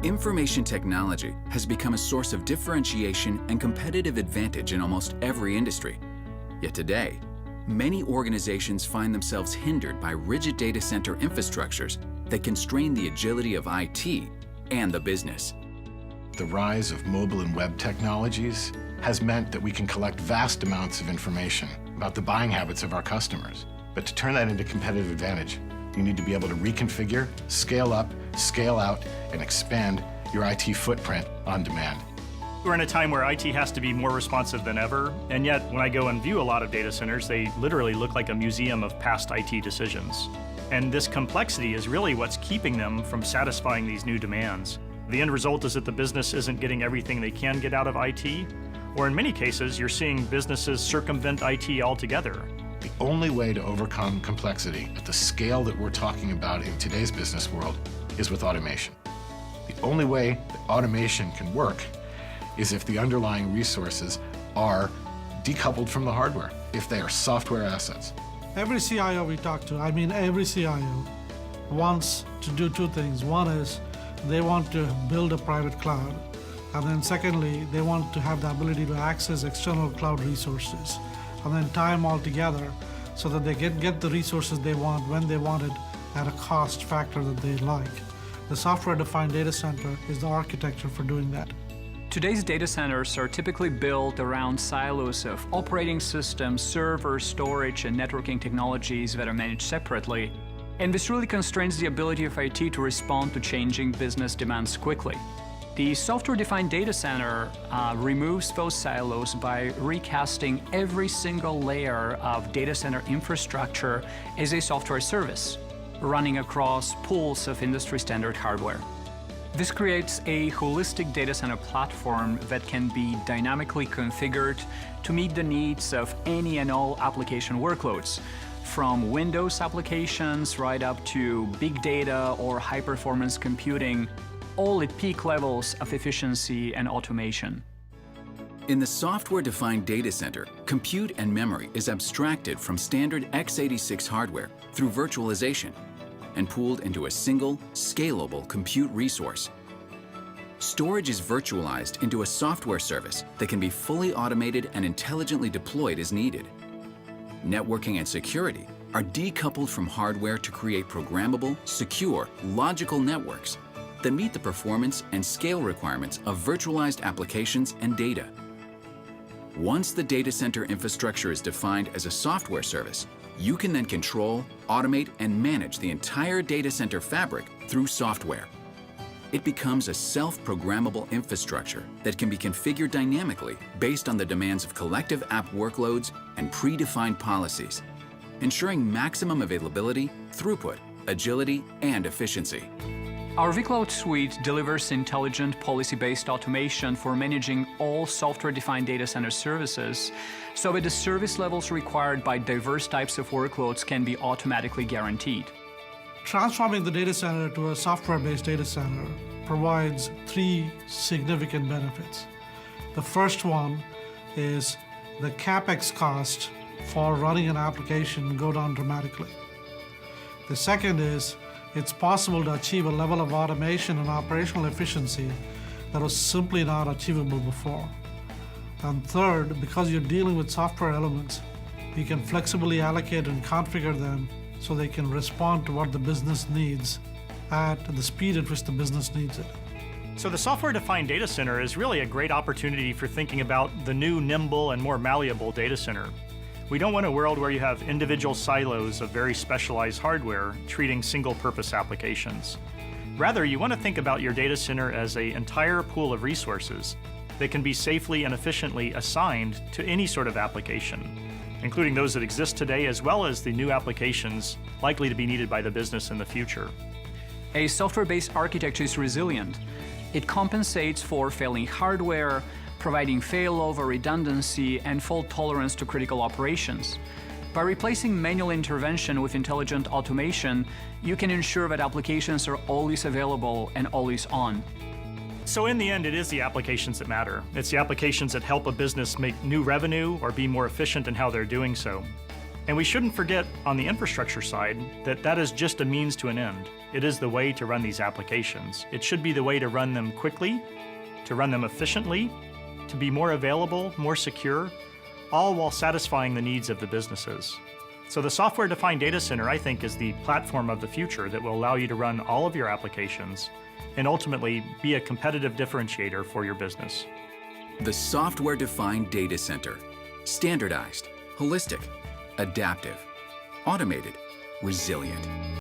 Information technology has become a source of differentiation and competitive advantage in almost every industry. Yet today, many organizations find themselves hindered by rigid data center infrastructures that constrain the agility of IT and the business. The rise of mobile and web technologies has meant that we can collect vast amounts of information about the buying habits of our customers. But to turn that into competitive advantage, you need to be able to reconfigure, scale up, scale out, and expand your IT footprint on demand. We're in a time where IT has to be more responsive than ever, and yet when I go and view a lot of data centers, they literally look like a museum of past IT decisions. And this complexity is really what's keeping them from satisfying these new demands. The end result is that the business isn't getting everything they can get out of IT, or in many cases, you're seeing businesses circumvent IT altogether. The only way to overcome complexity at the scale that we're talking about in today's business world is with automation. The only way that automation can work is if the underlying resources are decoupled from the hardware, if they are software assets. Every CIO we talk to, I mean every CIO, wants to do two things. One is they want to build a private cloud, and then secondly, they want to have the ability to access external cloud resources and then tie them all together so that they can get the resources they want when they want it at a cost factor that they like. The software-defined data center is the architecture for doing that. Today's data centers are typically built around silos of operating systems, servers, storage, and networking technologies that are managed separately. And this really constrains the ability of IT to respond to changing business demands quickly. The software-defined data center removes those silos by recasting every single layer of data center infrastructure as a software service, running across pools of industry-standard hardware. This creates a holistic data center platform that can be dynamically configured to meet the needs of any and all application workloads, from Windows applications right up to big data or high-performance computing, all at peak levels of efficiency and automation. In the software-defined data center, compute and memory is abstracted from standard x86 hardware through virtualization and pooled into a single, scalable compute resource. Storage is virtualized into a software service that can be fully automated and intelligently deployed as needed. Networking and security are decoupled from hardware to create programmable, secure, logical networks that meet the performance and scale requirements of virtualized applications and data. Once the data center infrastructure is defined as a software service, you can then control, automate, and manage the entire data center fabric through software. It becomes a self-programmable infrastructure that can be configured dynamically based on the demands of collective app workloads and predefined policies, ensuring maximum availability, throughput, agility, and efficiency. Our vCloud Suite delivers intelligent, policy-based automation for managing all software-defined data center services so that the service levels required by diverse types of workloads can be automatically guaranteed. Transforming the data center to a software-based data center provides three significant benefits. The first one is the CapEx cost for running an application go down dramatically. The second is it's possible to achieve a level of automation and operational efficiency that was simply not achievable before. And third, because you're dealing with software elements, you can flexibly allocate and configure them so they can respond to what the business needs at the speed at which the business needs it. So the software-defined data center is really a great opportunity for thinking about the new, nimble, and more malleable data center. We don't want a world where you have individual silos of very specialized hardware treating single-purpose applications. Rather, you want to think about your data center as an entire pool of resources that can be safely and efficiently assigned to any sort of application, including those that exist today as well as the new applications likely to be needed by the business in the future. A software-based architecture is resilient. It compensates for failing hardware, providing failover, redundancy, and fault tolerance to critical operations. By replacing manual intervention with intelligent automation, you can ensure that applications are always available and always on. So in the end, it is the applications that matter. It's the applications that help a business make new revenue or be more efficient in how they're doing so. And we shouldn't forget on the infrastructure side that that is just a means to an end. It is the way to run these applications. It should be the way to run them quickly, to run them efficiently, to be more available, more secure, all while satisfying the needs of the businesses. So the software-defined data center, I think, is the platform of the future that will allow you to run all of your applications and ultimately be a competitive differentiator for your business. The software-defined data center. Standardized, holistic, adaptive, automated, resilient.